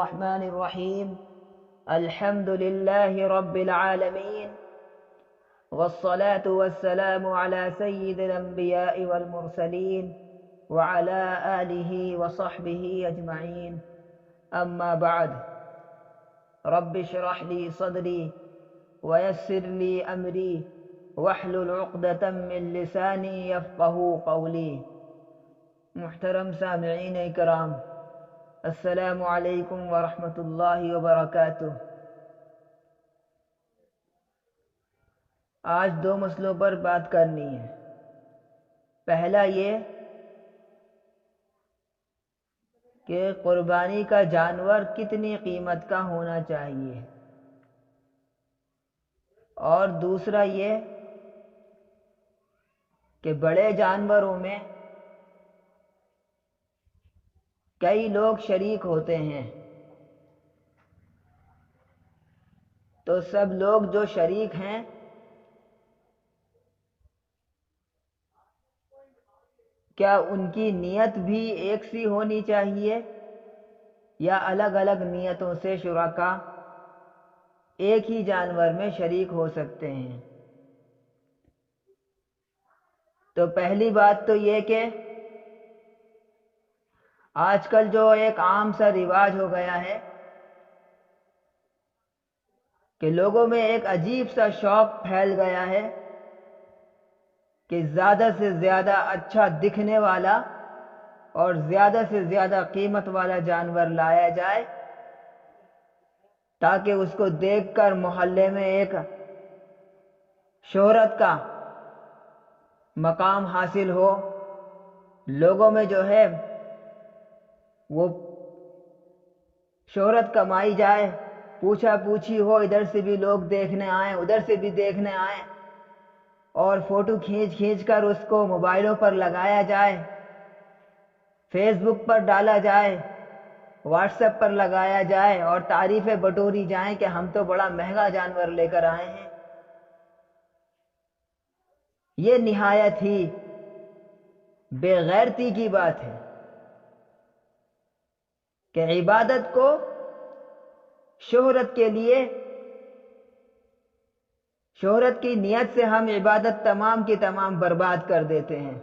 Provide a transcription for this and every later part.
الرحمن الرحيم الحمد لله رب العالمين والصلاة والسلام على سيد الأنبياء والمرسلين وعلى آله وصحبه أجمعين أما بعد رب اشرح لي صدري ويسر لي أمري واحلل عقدة من لساني يفقهوا قولي۔ محترم سامعین کرام، السلام علیکم ورحمۃ اللہ وبرکاتہ۔ آج دو مسئلوں پر بات کرنی ہے۔ پہلا یہ کہ قربانی کا جانور کتنی قیمت کا ہونا چاہیے، اور دوسرا یہ کہ بڑے جانوروں میں کئی لوگ شریک ہوتے ہیں، تو سب لوگ جو شریک ہیں کیا ان کی نیت بھی ایک سی ہونی چاہیے، یا الگ الگ نیتوں سے شرکا ایک ہی جانور میں شریک ہو سکتے ہیں؟ تو پہلی بات تو یہ کہ آج کل جو ایک عام سا رواج ہو گیا ہے کہ لوگوں میں ایک عجیب سا شوق پھیل گیا ہے کہ زیادہ سے زیادہ اچھا دکھنے والا اور زیادہ سے زیادہ قیمت والا جانور لایا جائے تاکہ اس کو دیکھ کر محلے میں ایک شہرت کا مقام حاصل ہو، لوگوں میں جو ہے وہ شہرت کمائی جائے، پوچھا پوچھی ہو، ادھر سے بھی لوگ دیکھنے آئیں، ادھر سے بھی دیکھنے آئیں، اور فوٹو کھینچ کھینچ کر اس کو موبائلوں پر لگایا جائے، فیس بک پر ڈالا جائے، واٹس ایپ پر لگایا جائے، اور تعریفیں بٹوری جائیں کہ ہم تو بڑا مہنگا جانور لے کر آئے ہیں۔ یہ نہایت ہی بے غیرتی کی بات ہے کہ عبادت کو شہرت کے لیے، شہرت کی نیت سے ہم عبادت تمام کی تمام برباد کر دیتے ہیں۔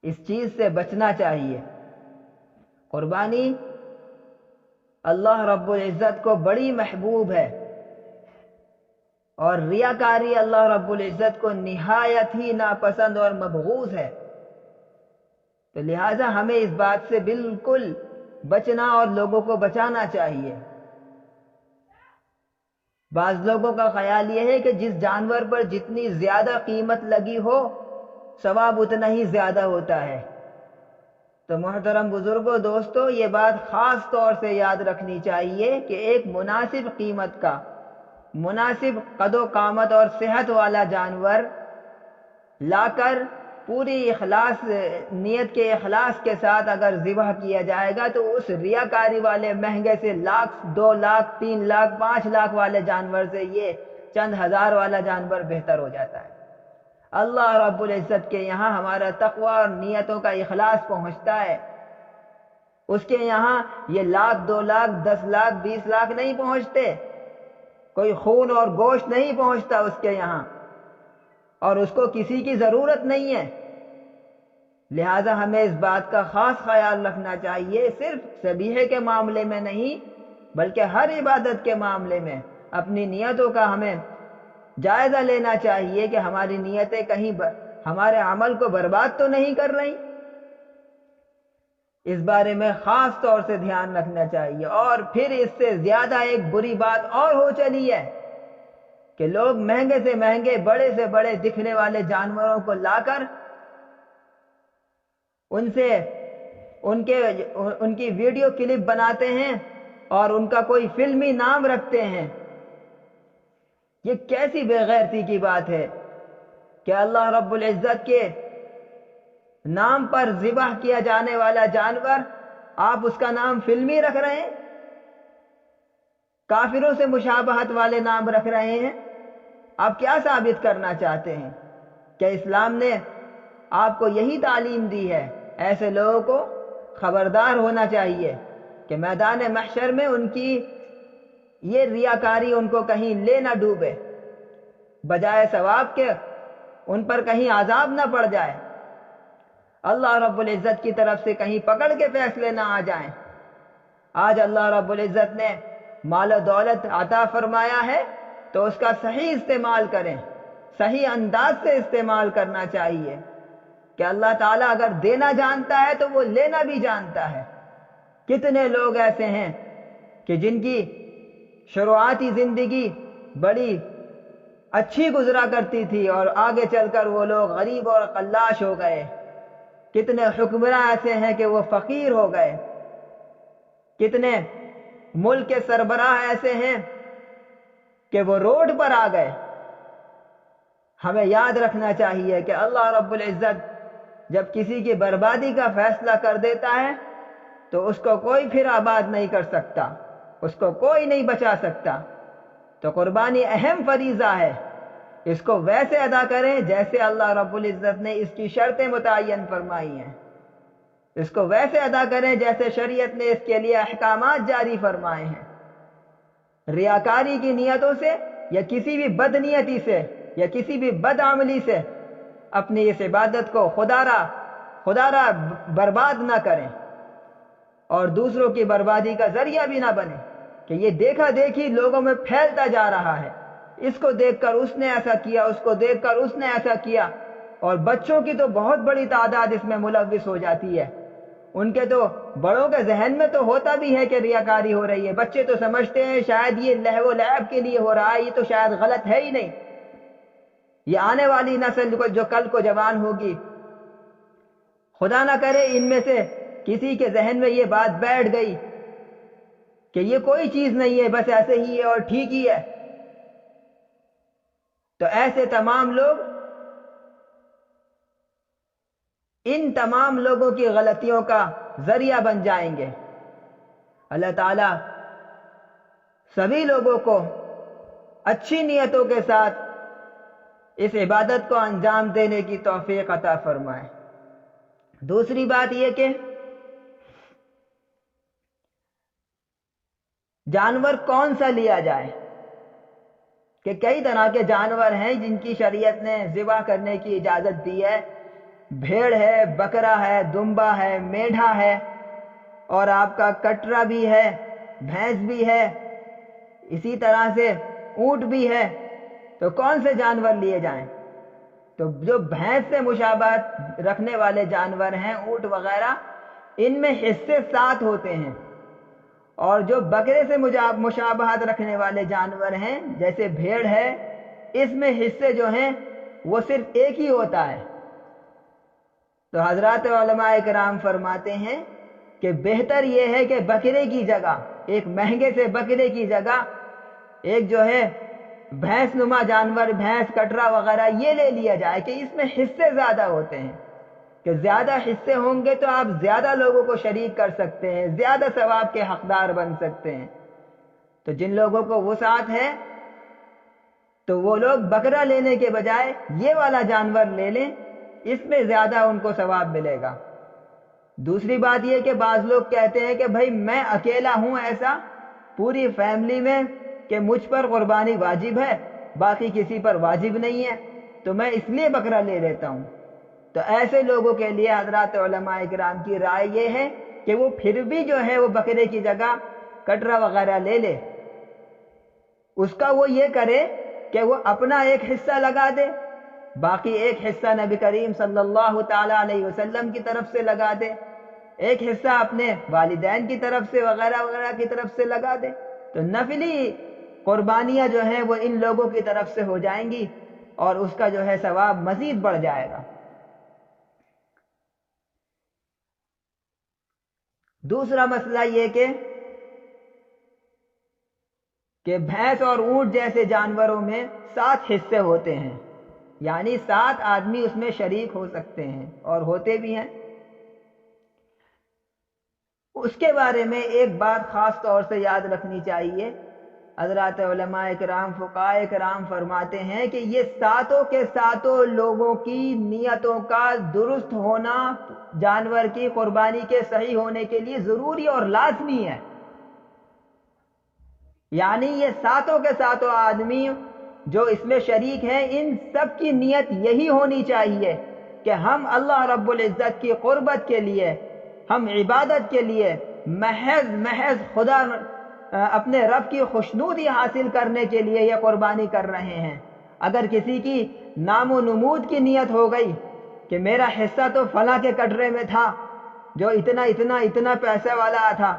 اس چیز سے بچنا چاہیے۔ قربانی اللہ رب العزت کو بڑی محبوب ہے، اور ریاکاری اللہ رب العزت کو نہایت ہی ناپسند اور مبغوض ہے۔ تو لہٰذا ہمیں اس بات سے بالکل بچنا اور لوگوں کو بچانا چاہیے۔ بعض لوگوں کا خیال یہ ہے کہ جس جانور پر جتنی زیادہ قیمت لگی ہو ثواب اتنا ہی زیادہ ہوتا ہے۔ تو محترم بزرگوں، دوستو، یہ بات خاص طور سے یاد رکھنی چاہیے کہ ایک مناسب قیمت کا، مناسب قد و قامت اور صحت والا جانور لا کر پوری اخلاص، نیت کے اخلاص کے ساتھ اگر ذبح کیا جائے گا تو اس ریاکاری والے مہنگے سے لاکھ، 2 لاکھ، 3 لاکھ، 5 لاکھ والے جانور سے یہ چند ہزار والا جانور بہتر ہو جاتا ہے۔ اللہ رب العزت کے یہاں ہمارا تقوی اور نیتوں کا اخلاص پہنچتا ہے، اس کے یہاں یہ لاکھ، 2 لاکھ، 10 لاکھ، 20 لاکھ نہیں پہنچتے، کوئی خون اور گوشت نہیں پہنچتا اس کے یہاں، اور اس کو کسی کی ضرورت نہیں ہے۔ لہٰذا ہمیں اس بات کا خاص خیال رکھنا چاہیے، صرف ذبیحے کے معاملے میں نہیں بلکہ ہر عبادت کے معاملے میں اپنی نیتوں کا ہمیں جائزہ لینا چاہیے کہ ہماری نیتیں کہیں ہمارے عمل کو برباد تو نہیں کر رہی۔ اس بارے میں خاص طور سے دھیان رکھنا چاہیے۔ اور پھر اس سے زیادہ ایک بری بات اور ہو چلی ہے کہ لوگ مہنگے سے مہنگے، بڑے سے بڑے دکھنے والے جانوروں کو لا کر ان سے ان کی ویڈیو کلپ بناتے ہیں اور ان کا کوئی فلمی نام رکھتے ہیں۔ یہ کیسی بے غیرتی کی بات ہے کہ اللہ رب العزت کے نام پر ذبح کیا جانے والا جانور آپ اس کا نام فلمی رکھ رہے ہیں، کافروں سے مشابہت والے نام رکھ رہے ہیں۔ آپ کیا ثابت کرنا چاہتے ہیں؟ کہ اسلام نے آپ کو یہی تعلیم دی ہے؟ ایسے لوگوں کو خبردار ہونا چاہیے کہ میدان محشر میں ان کی یہ ریاکاری ان کو کہیں لے نہ ڈوبے، بجائے ثواب کے ان پر کہیں عذاب نہ پڑ جائے، اللہ رب العزت کی طرف سے کہیں پکڑ کے فیصلے نہ آ جائیں۔ آج اللہ رب العزت نے مال و دولت عطا فرمایا ہے تو اس کا صحیح استعمال کریں، صحیح انداز سے استعمال کرنا چاہیے کہ اللہ تعالیٰ اگر دینا جانتا ہے تو وہ لینا بھی جانتا ہے۔ کتنے لوگ ایسے ہیں کہ جن کی شروعاتی زندگی بڑی اچھی گزرا کرتی تھی اور آگے چل کر وہ لوگ غریب اور قلاش ہو گئے، کتنے حکمراں ایسے ہیں کہ وہ فقیر ہو گئے، کتنے ملک کے سربراہ ایسے ہیں کہ وہ روڈ پر آ گئے۔ ہمیں یاد رکھنا چاہیے کہ اللہ رب العزت جب کسی کی بربادی کا فیصلہ کر دیتا ہے تو اس کو کوئی پھر آباد نہیں کر سکتا، اس کو کوئی نہیں بچا سکتا۔ تو قربانی اہم فریضہ ہے، اس کو ویسے ادا کریں جیسے اللہ رب العزت نے اس کی شرطیں متعین فرمائی ہیں، اس کو ویسے ادا کریں جیسے شریعت نے اس کے لیے احکامات جاری فرمائے ہیں۔ ریاکاری کی نیتوں سے یا کسی بھی بد نیتی سے یا کسی بھی بد عملی سے اپنی اس عبادت کو خدا را برباد نہ کریں اور دوسروں کی بربادی کا ذریعہ بھی نہ بنے کہ یہ دیکھا دیکھی لوگوں میں پھیلتا جا رہا ہے، اس کو دیکھ کر اس نے ایسا کیا، اس کو دیکھ کر اس نے ایسا کیا، اور بچوں کی تو بہت بڑی تعداد اس میں ملوث ہو جاتی ہے۔ ان کے تو بڑوں کے ذہن میں تو ہوتا بھی ہے کہ ریاکاری ہو رہی ہے، بچے تو سمجھتے ہیں شاید یہ لہو و لعب کے لیے ہو رہا ہے، یہ تو شاید غلط ہے ہی نہیں۔ یہ آنے والی نسل جو کل کو جوان ہوگی، خدا نہ کرے ان میں سے کسی کے ذہن میں یہ بات بیٹھ گئی کہ یہ کوئی چیز نہیں ہے، بس ایسے ہی ہے اور ٹھیک ہی ہے، تو ایسے تمام لوگ ان تمام لوگوں کی غلطیوں کا ذریعہ بن جائیں گے۔ اللہ تعالیٰ سبھی لوگوں کو اچھی نیتوں کے ساتھ اس عبادت کو انجام دینے کی توفیق عطا فرمائے۔ دوسری بات یہ کہ جانور کون سا لیا جائے، کہ کئی طرح کے جانور ہیں جن کی شریعت نے ذبح کرنے کی اجازت دی ہے۔ بھیڑ ہے، بکرا ہے، دمبا ہے، میڈھا ہے، اور آپ کا کٹرا بھی ہے، بھینس بھی ہے، اسی طرح سے اونٹ بھی ہے۔ تو کون سے جانور لیے جائیں؟ تو جو بھینس سے مشابہت رکھنے والے جانور ہیں، اونٹ وغیرہ، ان میں حصے 7 ہوتے ہیں، اور جو بکرے سے مشابہت رکھنے والے جانور ہیں جیسے بھیڑ ہے، اس میں حصے جو ہیں وہ صرف ایک ہی ہوتا ہے۔ تو حضرات علماء کرام فرماتے ہیں کہ بہتر یہ ہے کہ بکرے کی جگہ، ایک مہنگے سے بکرے کی جگہ ایک جو ہے بھینس نما جانور، بھینس، کٹرا وغیرہ، یہ لے لیا جائے کہ اس میں حصے زیادہ ہوتے ہیں، کہ زیادہ حصے ہوں گے تو آپ زیادہ لوگوں کو شریک کر سکتے ہیں، زیادہ ثواب کے حقدار بن سکتے ہیں۔ تو جن لوگوں کو وسعت ہے تو وہ لوگ بکرا لینے کے بجائے یہ والا جانور لے لیں، اس میں زیادہ ان کو ثواب ملے گا۔ دوسری بات یہ کہ بعض لوگ کہتے ہیں کہ بھائی میں اکیلا ہوں ایسا پوری فیملی میں کہ مجھ پر قربانی واجب ہے، باقی کسی پر واجب نہیں ہے، تو میں اس لیے بکرا لے لیتا ہوں۔ تو ایسے لوگوں کے لیے حضرات علماء کرام کی رائے یہ ہے کہ وہ پھر بھی جو ہے وہ بکرے کی جگہ کٹرا وغیرہ لے لے، اس کا وہ یہ کرے کہ وہ اپنا ایک حصہ لگا دے، باقی ایک حصہ نبی کریم صلی اللہ تعالی علیہ وسلم کی طرف سے لگا دے، ایک حصہ اپنے والدین کی طرف سے وغیرہ وغیرہ کی طرف سے لگا دے، تو نفلی قربانیاں جو ہیں وہ ان لوگوں کی طرف سے ہو جائیں گی اور اس کا جو ہے ثواب مزید بڑھ جائے گا۔ دوسرا مسئلہ یہ کہ بھینس اور اونٹ جیسے جانوروں میں 7 حصے ہوتے ہیں، یعنی 7 آدمی اس میں شریک ہو سکتے ہیں اور ہوتے بھی ہیں۔ اس کے بارے میں ایک بات خاص طور سے یاد رکھنی چاہیے حضرات علماء کرام فقہاء کرام فرماتے ہیں کہ یہ ساتوں کے ساتوں لوگوں کی نیتوں کا درست ہونا جانور کی قربانی کے صحیح ہونے کے لیے ضروری اور لازمی ہے. یعنی یہ ساتوں کے ساتوں آدمی جو اس میں شریک ہیں، ان سب کی نیت یہی ہونی چاہیے کہ ہم اللہ رب العزت کی قربت کے لیے، ہم عبادت کے لیے محض خدا اپنے رب کی خوشنودی حاصل کرنے کے لیے یہ قربانی کر رہے ہیں. اگر کسی کی نام و نمود کی نیت ہو گئی کہ میرا حصہ تو فلاں کے کٹرے میں تھا جو اتنا پیسہ والا تھا،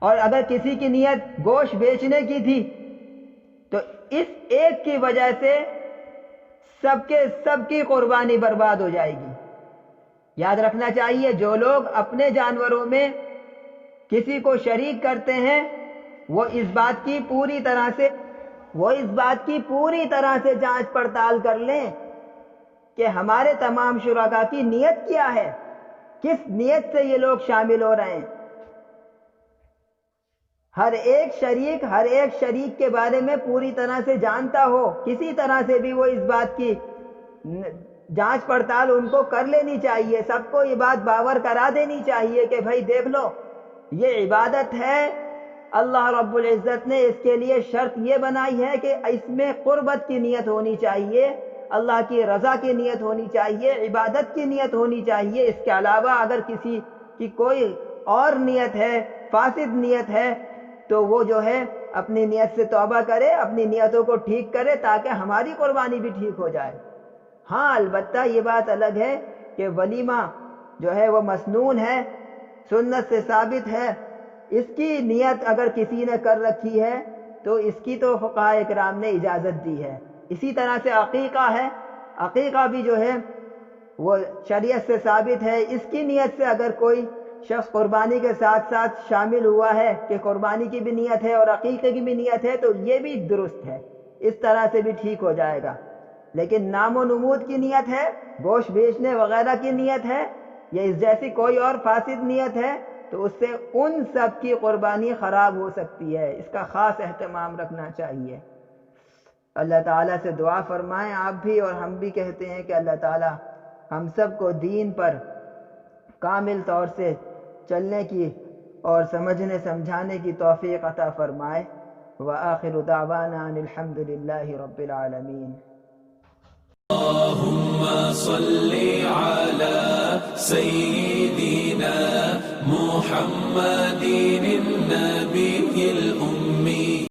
اور اگر کسی کی نیت گوشت بیچنے کی تھی، تو اس ایک کی وجہ سے سب کی قربانی برباد ہو جائے گی. یاد رکھنا چاہیے جو لوگ اپنے جانوروں میں کسی کو شریک کرتے ہیں وہ اس بات کی پوری طرح سے جانچ پڑتال کر لیں کہ ہمارے تمام شرکاء کی نیت کیا ہے، کس نیت سے یہ لوگ شامل ہو رہے ہیں. ہر ایک شریک کے بارے میں پوری طرح سے جانتا ہو، کسی طرح سے بھی وہ اس بات کی جانچ پڑتال ان کو کر لینی چاہیے. سب کو یہ بات باور کرا دینی چاہیے کہ بھائی دیکھ لو، یہ عبادت ہے، اللہ رب العزت نے اس کے لیے شرط یہ بنائی ہے کہ اس میں قربت کی نیت ہونی چاہیے، اللہ کی رضا کی نیت ہونی چاہیے، عبادت کی نیت ہونی چاہیے. اس کے علاوہ اگر کسی کی کوئی اور نیت ہے، فاسد نیت ہے، تو وہ جو ہے اپنی نیت سے توبہ کرے، اپنی نیتوں کو ٹھیک کرے تاکہ ہماری قربانی بھی ٹھیک ہو جائے. ہاں البتہ یہ بات الگ ہے کہ ولیمہ جو ہے وہ مسنون ہے، سنت سے ثابت ہے، اس کی نیت اگر کسی نے کر رکھی ہے تو اس کی تو فقہاء کرام نے اجازت دی ہے. اسی طرح سے عقیقہ ہے، عقیقہ بھی جو ہے وہ شریعت سے ثابت ہے. اس کی نیت سے اگر کوئی شخص قربانی کے ساتھ ساتھ شامل ہوا ہے کہ قربانی کی بھی نیت ہے اور عقیقے کی بھی نیت ہے، تو یہ بھی درست ہے، اس طرح سے بھی ٹھیک ہو جائے گا. لیکن نام و نمود کی نیت ہے، گوشت بیچنے وغیرہ کی نیت ہے، یا اس جیسی کوئی اور فاسد نیت ہے، تو اس سے ان سب کی قربانی خراب ہو سکتی ہے. اس کا خاص اہتمام رکھنا چاہیے. اللہ تعالیٰ سے دعا فرمائیں، آپ بھی اور ہم بھی کہتے ہیں کہ اللہ تعالیٰ ہم سب کو دین پر کامل طور سے چلنے کی اور سمجھنے سمجھانے کی توفیق عطا فرمائے. وآخر دعوانا ان الحمد للہ رب العالمین. اللهم صل على سيدنا محمد النبي